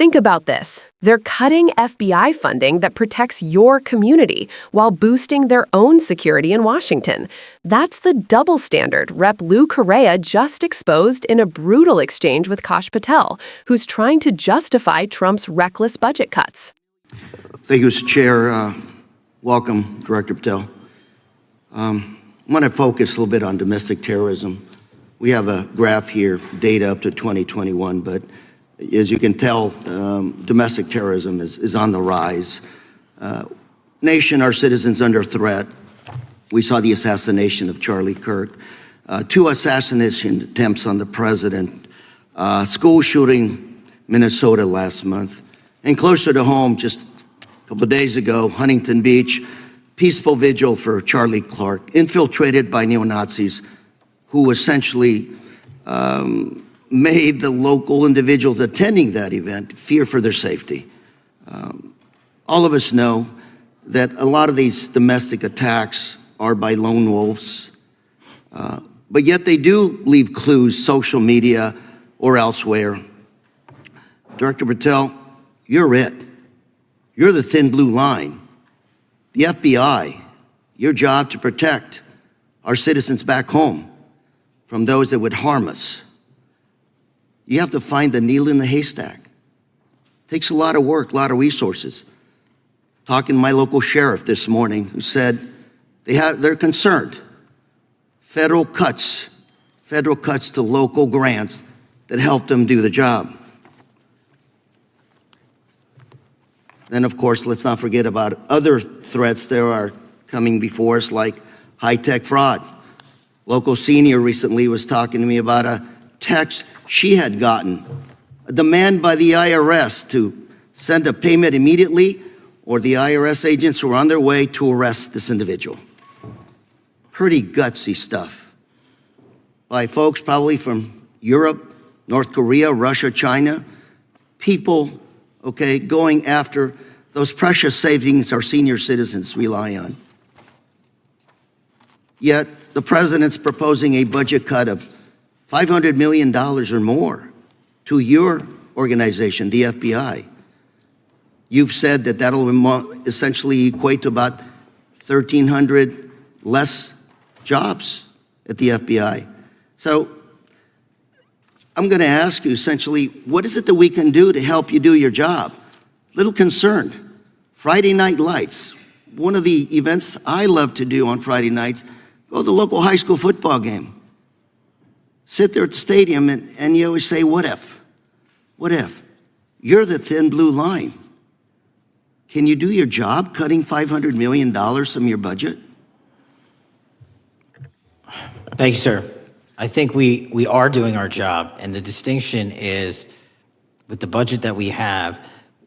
Think about this. They're cutting FBI funding that protects your community while boosting their own security in Washington. That's the double standard Rep. Lou Correa just exposed in a brutal exchange with Kash Patel, who's trying to justify Trump's reckless budget cuts. Thank you, Mr. Chair. Welcome, Director Patel. I want to focus a little bit on domestic terrorism. We have a graph here, data up to 2021, but as you can tell, domestic terrorism is on the rise. Nation, our citizens under threat. We saw the assassination of Charlie Kirk, 2 assassination attempts on the president, school shooting, Minnesota last month, and closer to home, just a couple of days ago, Huntington Beach, peaceful vigil for Charlie Clark, infiltrated by neo-Nazis who essentially made the local individuals attending that event fear for their safety. All of us know that a lot of these domestic attacks are by lone wolves, but yet they do leave clues, social media or elsewhere. Director Patel, you're it. You're the thin blue line. The FBI, your job to protect our citizens back home from those that would harm us. You have to find the needle in the haystack. Takes a lot of work, a lot of resources. Talking to my local sheriff this morning, who said they're concerned. Federal cuts to local grants that help them do the job. Then, of course, let's not forget about other threats that are coming before us, like high-tech fraud. Local senior recently was talking to me about a text she had gotten, a demand by the IRS to send a payment immediately, or the IRS agents were on their way to arrest this individual. Pretty gutsy stuff by folks probably from Europe, North Korea, Russia, China, people, okay, going after those precious savings our senior citizens rely on. Yet the president's proposing a budget cut of $500 million or more to your organization, the FBI. You've said that that'll essentially equate to about 1,300 less jobs at the FBI. So I'm going to ask you essentially, what is it that we can do to help you do your job? Little concerned. Friday Night Lights. One of the events I love to do on Friday nights, go to the local high school football game. Sit there at the stadium and you always say, what if? What if? You're the thin blue line. Can you do your job cutting $500 million from your budget? Thank you, sir. I think we are doing our job, and the distinction is with the budget that we have,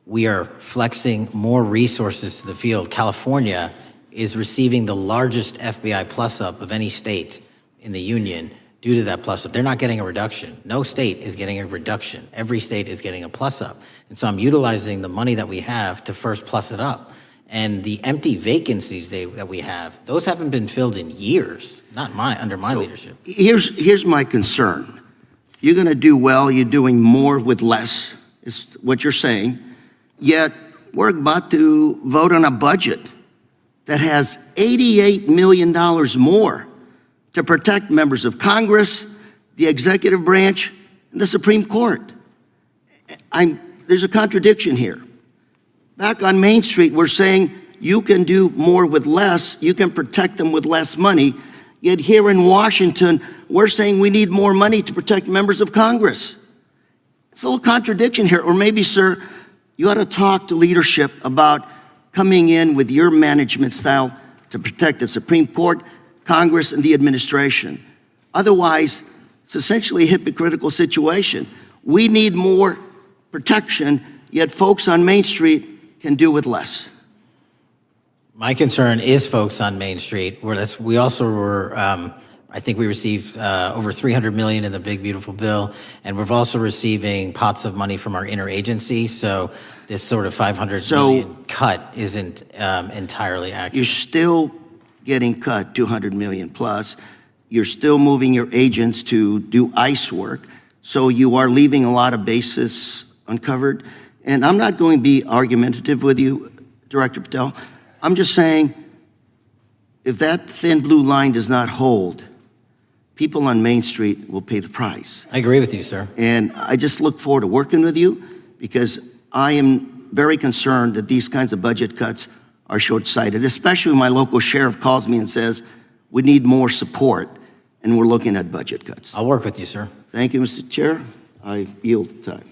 we are flexing more resources to the field. California is receiving the largest FBI plus-up of any state in the union due to that plus-up. They're not getting a reduction. No state is getting a reduction. Every state is getting a plus-up. And so I'm utilizing the money that we have to first plus it up. And the empty vacancies that we have, those haven't been filled in years, not under my leadership. Here's my concern. You're going to do well, you're doing more with less, is what you're saying. Yet we're about to vote on a budget that has $88 million more to protect members of Congress, the executive branch, and the Supreme Court. There's a contradiction here. Back on Main Street, we're saying you can do more with less, you can protect them with less money, yet here in Washington, we're saying we need more money to protect members of Congress. It's a little contradiction here, or maybe, sir, you ought to talk to leadership about coming in with your management style to protect the Supreme Court, Congress, and the administration. Otherwise, it's essentially a hypocritical situation. We need more protection, yet folks on Main Street can do with less. My concern is folks on Main Street. We also were, I think we received over $300 million in the big, beautiful bill, and we're also receiving pots of money from our interagency, so this sort of $500 million cut isn't entirely accurate. You're still getting cut $200 million plus. You're still moving your agents to do ICE work, so you are leaving a lot of bases uncovered. And I'm not going to be argumentative with you, Director Patel. I'm just saying, if that thin blue line does not hold, people on Main Street will pay the price. I agree with you, sir. And I just look forward to working with you, because I am very concerned that these kinds of budget cuts are short-sighted, especially when my local sheriff calls me and says, we need more support, and we're looking at budget cuts. I'll work with you, sir. Thank you, Mr. Chair. I yield time.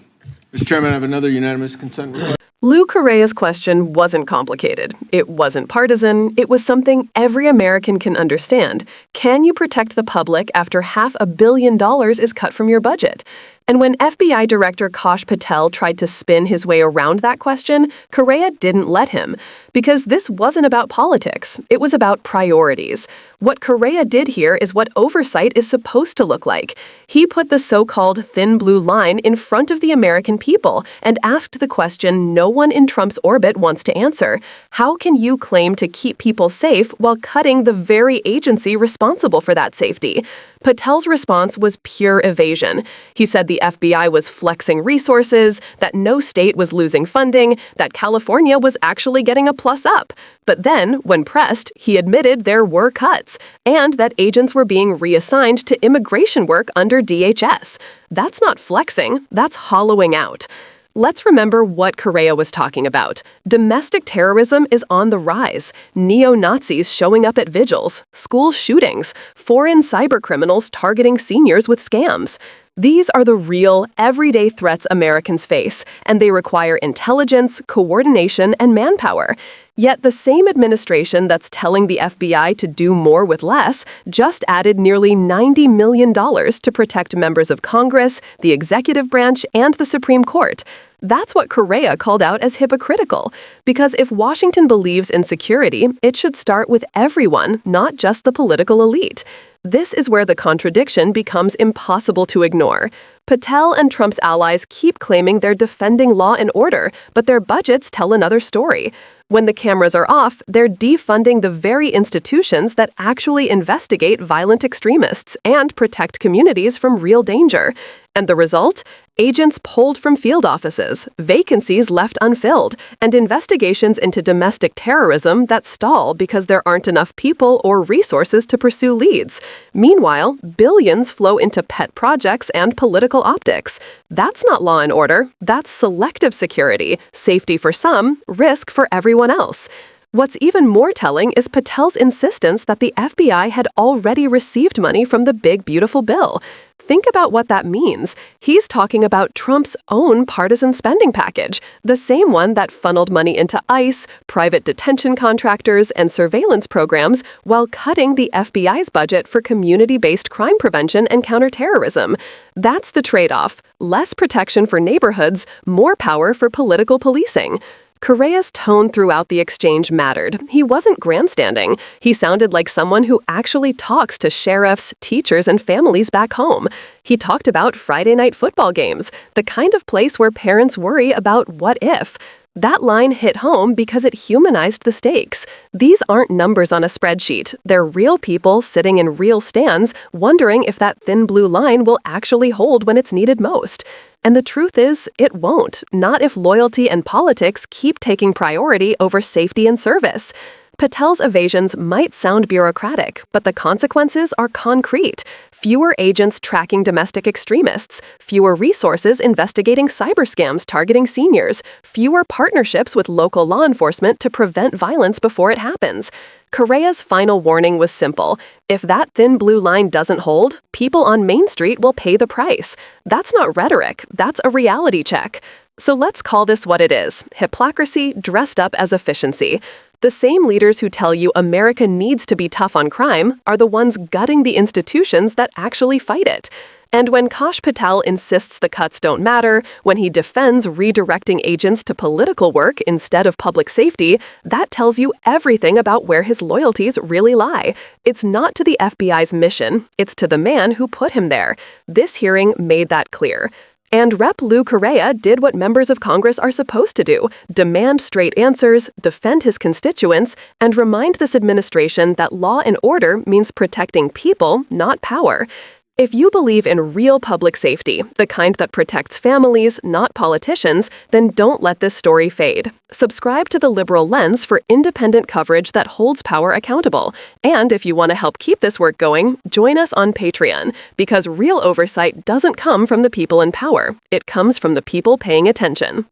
Mr. Chairman, I have another unanimous consent request. Lou Correa's question wasn't complicated. It wasn't partisan. It was something every American can understand. Can you protect the public after $500 million is cut from your budget? And when FBI Director Kash Patel tried to spin his way around that question, Correa didn't let him. Because this wasn't about politics. It was about priorities. What Correa did here is what oversight is supposed to look like. He put the so-called thin blue line in front of the American people and asked the question no one in Trump's orbit wants to answer. How can you claim to keep people safe while cutting the very agency responsible for that safety? Patel's response was pure evasion. He said the FBI was flexing resources, that no state was losing funding, that California was actually getting a plus up. But then, when pressed, he admitted there were cuts, and that agents were being reassigned to immigration work under DHS. That's not flexing, that's hollowing out. Let's remember what Correa was talking about. Domestic terrorism is on the rise. Neo-Nazis showing up at vigils, school shootings, foreign cybercriminals targeting seniors with scams. These are the real, everyday threats Americans face, and they require intelligence, coordination, and manpower. Yet the same administration that's telling the FBI to do more with less just added nearly $90 million to protect members of Congress, the executive branch, and the Supreme Court. That's what Correa called out as hypocritical. Because if Washington believes in security, it should start with everyone, not just the political elite. This is where the contradiction becomes impossible to ignore. Patel and Trump's allies keep claiming they're defending law and order, but their budgets tell another story. When the cameras are off, they're defunding the very institutions that actually investigate violent extremists and protect communities from real danger. And the result? Agents pulled from field offices, vacancies left unfilled, and investigations into domestic terrorism that stall because there aren't enough people or resources to pursue leads. Meanwhile, billions flow into pet projects and political optics. That's not law and order, that's selective security, safety for some, risk for everyone else. What's even more telling is Patel's insistence that the FBI had already received money from the Big Beautiful Bill. Think about what that means. He's talking about Trump's own partisan spending package, the same one that funneled money into ICE, private detention contractors, and surveillance programs while cutting the FBI's budget for community-based crime prevention and counterterrorism. That's the trade-off. Less protection for neighborhoods, more power for political policing. Correa's tone throughout the exchange mattered. He wasn't grandstanding. He sounded like someone who actually talks to sheriffs, teachers, and families back home. He talked about Friday night football games, the kind of place where parents worry about what if. That line hit home because it humanized the stakes. These aren't numbers on a spreadsheet. They're real people sitting in real stands, wondering if that thin blue line will actually hold when it's needed most. And the truth is, it won't, not if loyalty and politics keep taking priority over safety and service. Patel's evasions might sound bureaucratic, but the consequences are concrete. Fewer agents tracking domestic extremists, fewer resources investigating cyber scams targeting seniors, fewer partnerships with local law enforcement to prevent violence before it happens. Correa's final warning was simple. If that thin blue line doesn't hold, people on Main Street will pay the price. That's not rhetoric, that's a reality check. So let's call this what it is: hypocrisy dressed up as efficiency. The same leaders who tell you America needs to be tough on crime are the ones gutting the institutions that actually fight it. And when Kash Patel insists the cuts don't matter, when he defends redirecting agents to political work instead of public safety, that tells you everything about where his loyalties really lie. It's not to the FBI's mission, it's to the man who put him there. This hearing made that clear. And Rep. Lou Correa did what members of Congress are supposed to do: demand straight answers, defend his constituents, and remind this administration that law and order means protecting people, not power. If you believe in real public safety, the kind that protects families, not politicians, then don't let this story fade. Subscribe to The Liberal Lens for independent coverage that holds power accountable. And if you want to help keep this work going, join us on Patreon, because real oversight doesn't come from the people in power. It comes from the people paying attention.